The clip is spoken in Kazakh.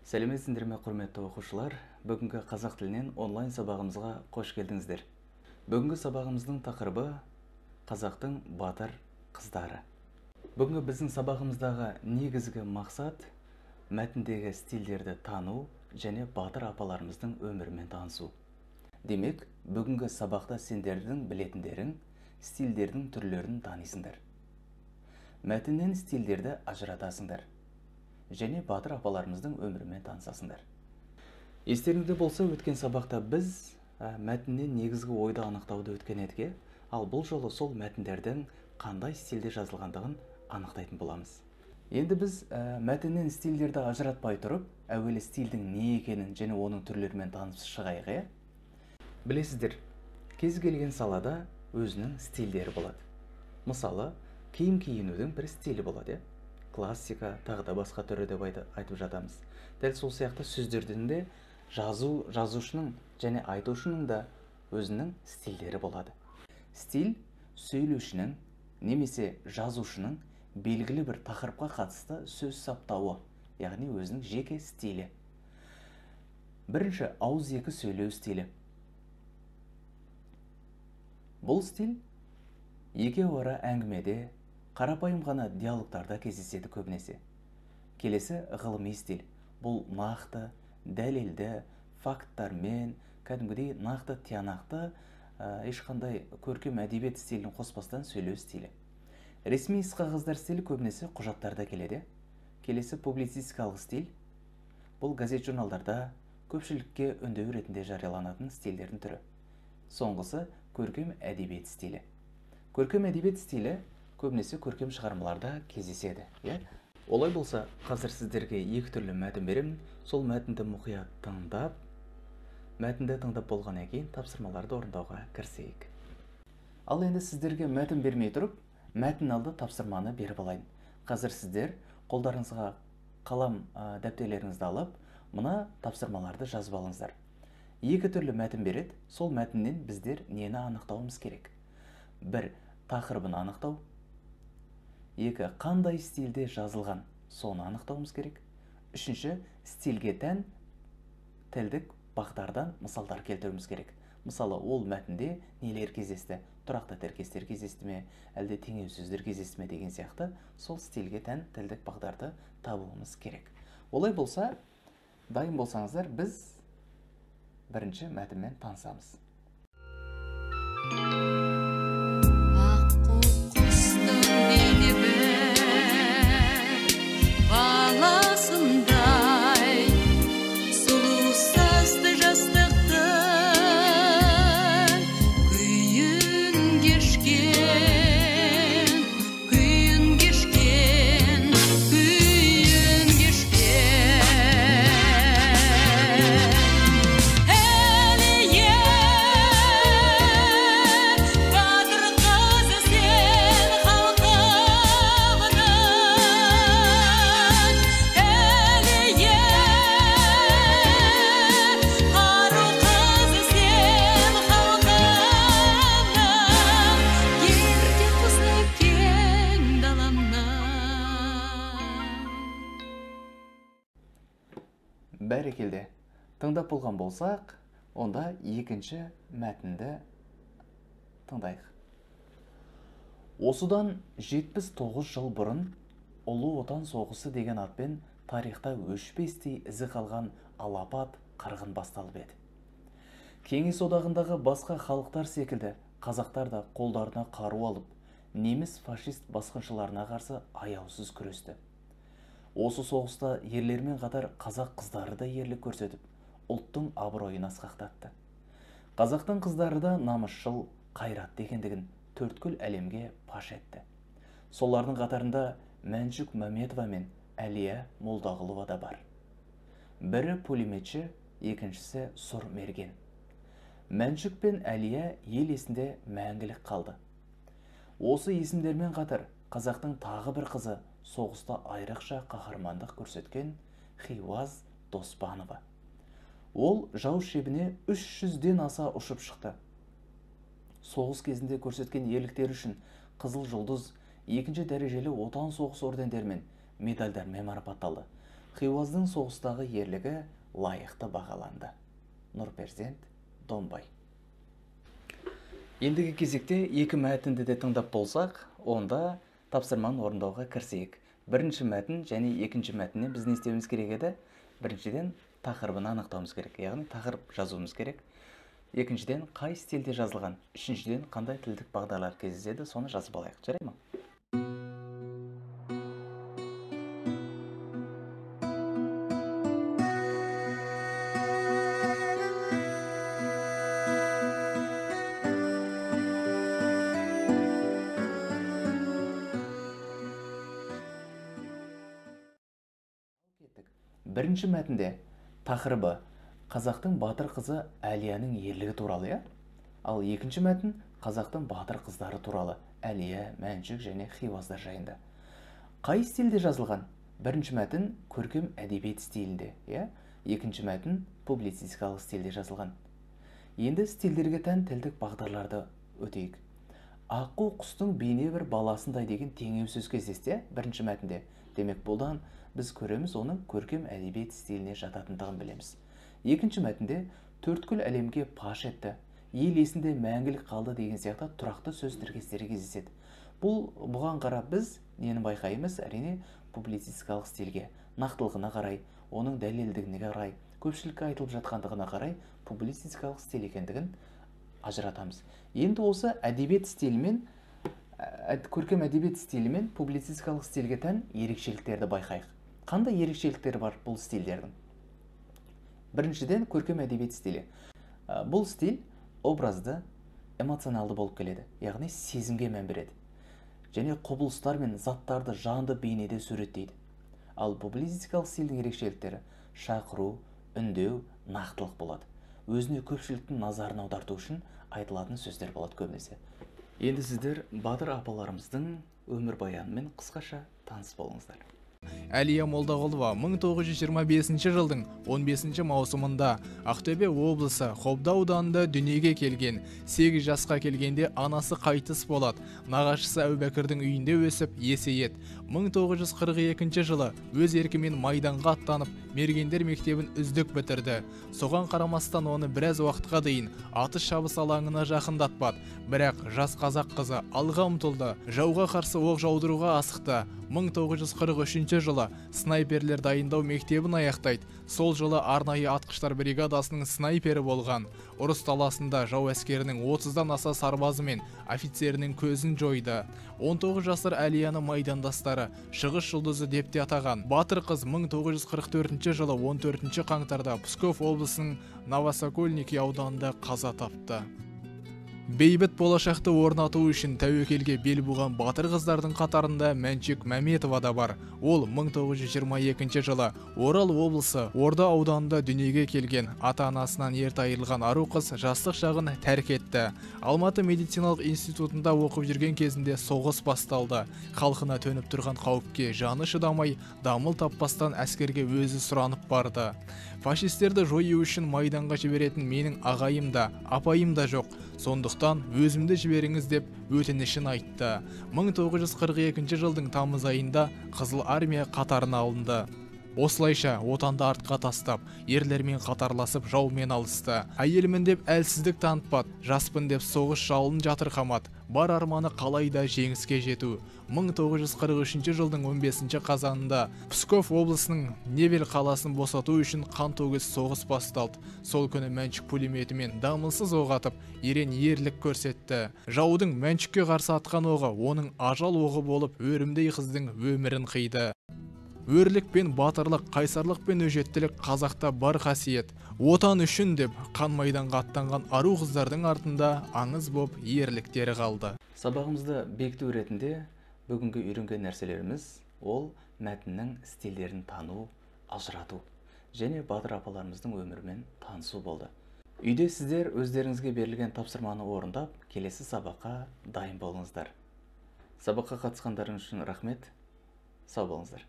Сәлеметсіздер ме, құрметті оқушылар? Бүгінгі қазақ тілінен онлайн сабағымызға қош келдіңіздер. Бүгінгі сабағымыздың тақырыбы қазақтың батыр қыздары. Бүгінгі біздің сабағымыздағы негізгі мақсат мәтіндегі стильдерді тану және батыр апаларымыздың өмірімен танысу. Демек, бүгінгі сабақта сендердің білетіндерің стильдердің түрлерін танисыңдар. Мәтіннен стильдерді ажыратасыңдар және батыр апаларымыздың өмірімен танысасыңдар. Естеріңізде болса, өткен сабақта біз мәтіннен негізгі ойды анықтауды өткен едік, ал бұл жолы сол мәтіндердің қандай стильде жазылғандығын анықтайтын боламыз. Енді біз мәтіннен стильдерді ажыратпай тұрып, әуелі стильдің не екенін және оның түрлерімен танысып шығайық. Білесіздер, кез келген салада өзінің стильдері болады. Мысалы, киім киінудің бір стилі болады, классика, тағы да басқа түрі деп айтып жатамыз. Дәл сол сияқты сөздердің де жазушының және айтушының да өзінің стильдері болады. Стиль сөйлеушінің немесе жазушының белгілі бір тақырыпқа қатысты сөз саптауы, яғни өзінің жеке стилі. Бірінші, ауызекі сөйлеу стилі. Бұл стиль екеуара әңгімеде, қарапайым ғана диалогтарда кездеседі көбінесе. Келесі, ғылыми стиль. Бұл нақты, дәлелді, факттармен, кәдімгідей нақты тиянақты, ешқандай көркем әдебиет стилін қоспастан сөйлеу стилі. Ресми іс-қағаздар стилі көбінесе құжаттарда келеді. Келесі, публицистикалық стиль. Бұл газет-журналдарда көпшілікке үндеу ретінде жарияланатын стильдердің түрі. Соңғысы, көркем әдебиет стилі. Көркем әдебиет стилі көбінесе көркем шығармаларда кездеседі. Олай болса, қазір сіздерге екі түрлі мәтін беремін. Сол мәтінді мұқият тыңдап, мәтінді тыңдап болғаннан кейін тапсырмаларды орындауға кірісейік. Ал енді сіздерге мәтін бермей тұрып, мәтін алды тапсырманы беріп алайын. Қазір сіздер қолдарыңызға қалам дәптерлеріңізді алып, мына тапсырмаларды жазып алыңыздар. Екі түрлі мәтін береді, сол мәтіннен біздер нені анықтауымыз керек? Бір, тақырыбын анықтау. Екі, қандай стильде жазылған, соны анықтауымыз керек. Үшінші, стильге тән тілдік бағдардан мысалдар келтіруіміз керек. Мысалы, ол мәтінде нелер кездесті? Тұрақты тіркестер кездесті ме, әлде теңеу сөздер кездесті ме деген сияқты, сол стильге тән тілдік бағдарды табуымыз керек. Олай болса, дайын болсаңыздар, біз бірінші мәтінмен танысамыз. Бәрекелді. Тыңдап болған болсақ, онда екінші мәтінді тыңдайық. Осыдан 79 жыл бұрын Ұлы Отан соғысы деген атпен тарихта өшпестей ізі қалған алапат қырғын басталып еді. Кеңес одағындағы басқа халықтар секілді қазақтар да қолдарына қару алып, неміс фашист басқыншыларына қарсы аяусыз күресті. Осы соғыста ерлермен қатар қазақ қыздары да ерлік көрсетіп, ұлттың абыройын асқақтатты. Қазақтың қыздары да намысшыл, қайратты екендігін төрткүл әлемге паш етті. Солардың қатарында Мәншүк Мәметова мен Әлия Молдағұлова да бар. Бірі пулеметші, екіншісі сұр мерген. Мәншүк пен Әлия ел есінде мәңгілік қалды. Осы есімдермен қатар қазақтың тағы бір қызы соғыста айрықша қаһармандық көрсеткен Хиуаз Доспанова. Ол жау шебіне 300-ден аса ұшып шықты. Соғыс кезінде көрсеткен ерліктері үшін Қызыл жұлдыз, екінші дәрежелі отан соғыс ордендерімен медальдармен марапатталды. Хиуаздың соғыстағы ерлігі лайықты бағаланды. Нұрперзент Домбай. Ендігі кезекте екі мәтінді де тыңдап болсақ, онда тапсырманы орындауға кірісейік. Бірінші мәтін және екінші мәтіннен біз не істеуіміз керек еді? Біріншіден тақырыбын анықтауымыз керек, яғни тақырып жазуымыз керек. Екіншіден қай стильде жазылған, үшіншіден қандай тілдік бағдарлар кездеседі, соны жазып алайық. Жарай ма? Бірінші мәтінде тақырыбы қазақтың батыр қызы Әлияның ерлігі туралы, иә? Ал екінші мәтін қазақтың батыр қыздары туралы, Әлия, Мәншүк және Хиуаздар жайында. Қай стильде жазылған? Бірінші мәтін көркем әдебиет стилінде, иә? Екінші мәтін публицистикалық стилде жазылған. Енді стильдерге тән тілдік бағдарларды өтейік. Аққу құстың бейне бір баласындай деген теңеу сөз кездесті, бірінші мәтінде. Демек, бұдан біз көреміз оның көркем әдебиет стиліне жататындығын білеміз. Екінші мәтінде төрткүл әлемге паш етті, ел есінде мәңгілік қалды деген сияқты тұрақты сөз тіркестері кездеседі. Бұған қарап біз нені байқаймыз? Әрине публицистикалық стильге, нақтылығына қарай, оның дәлелдігіне қарай, көпшілікке айтылып жатқандығына қарай публицистикалық стиль екендігін ажыратамыз. Енді осы әдебиет стилімен, көркем әдебиет стилімен публицистикалық стильге тән ерекшеліктерді байқайық. Қандай ерекшеліктері бар бұл стильдердің? Біріншіден, көркем әдебиет стилі. Бұл стиль образды, эмоционалды болып келеді, яғни сезімге мән береді. Және құбылыстар мен заттарды жанды бейнеде суреттейді. Ал публицистикалық стильдің ерекшеліктері шақыру, үндеу, нақтылық болады. Өзіне көпшіліктің назарын аударту үшін айтылатын сөздер болады көбінесе. Енді сіздер батыр апаларымыздың өмірбаянымен қысқаша таныс болыңыздар. Әлия Молдағұлова 1925 жылдың 15 маусымында Ақтөбе облысы Қобда ауданында дүниеге келген. 8 жасқа келгенде анасы қайтыс болады. Нағашысы Әубәкірдің үйінде өсіп, есейеді. 1942 жылы өз еркімен майданға аттанып, мергендер мектебін үздік бітірді. Соған қарамастан оны біраз уақытқа дейін атыс шабыс алаңына жақындатпады. Бірақ жас қазақ қызы алға ұмтылды, жауға қарсы оқ жаудыруға асықты. 1943 жылы снайперлер дайындау мектебін аяқтайды. Сол жылы арнайы атқыштар бригадасының снайпері болған. Ұрыс таласында жау әскерінің 30-дан аса сарбазы мен офицерінің көзін жойды. 19 жасар Әлияны майдандастары шығыс жұлдызы деп те атаған. Батыр қыз 1944 жылы 14 қаңтарда Псков облысының Новосокольники ауданында қаза тапты. Бейбіт болашақты орнату үшін тәуекелге бел буған батыр қыздардың қатарында Мәншүк Мәметова да бар. Ол 1922 жылы Орал облысы Орда ауданында дүниеге келген. Ата-анасынан ерте айырылған ару қыз жастық шағын тәрк етті. Алматы медициналық институтында оқып жүрген кезінде соғыс басталды. Халқына төніп тұрған қауіпке жаны шыдамай, дамыл таппастан әскерге өзі сұранып барды. Фашистерді жою үшін майданға жіберетін менің ағайым да, апайым да жоқ. Сондықтан өзімді жіберіңіз деп өтінішін айтты. 1942 жылдың тамыз айында Қызыл армия қатарына алынды. Осылайша отанды артқа тастап, ерлермен қатарласып жаумен алысты. Әйелмін деп әлсіздік танытпады, жаспын деп соғыс жалын жатырқамады. Бар арманы қалайда жеңіске жету. 1943 жылдың 15 қазанында Псков облысының Невель қаласын босату үшін қантөгіс соғыс басталды. Сол күні Мәншүк пулеметімен дамылсыз оқ атып, ерен ерлік көрсетті. Жаудың Мәншүкке қарсы атқан оғы оның ажал оғы болып, өрімдей қыздың өмірін қиды. Өрлік пен батырлық, қайсарлық пен өжеттілік қазақта бар қасиет. Отан үшін деп қан майданға аттанған ару қыздардың артында аңыз боп ерліктері қалды. Сабағымызды бекіту ретінде бүгінгі үйренген нәрселеріміз ол мәтіннің стильдерін тану, ажырату және батыр апаларымыздың өмірімен танысу болды. Үйде сіздер өздеріңізге берілген тапсырманы орындап, келесі сабаққа дайын болыңыздар. Сабаққа қатысқандарыңыз үшін рахмет. Сау болыңыздар.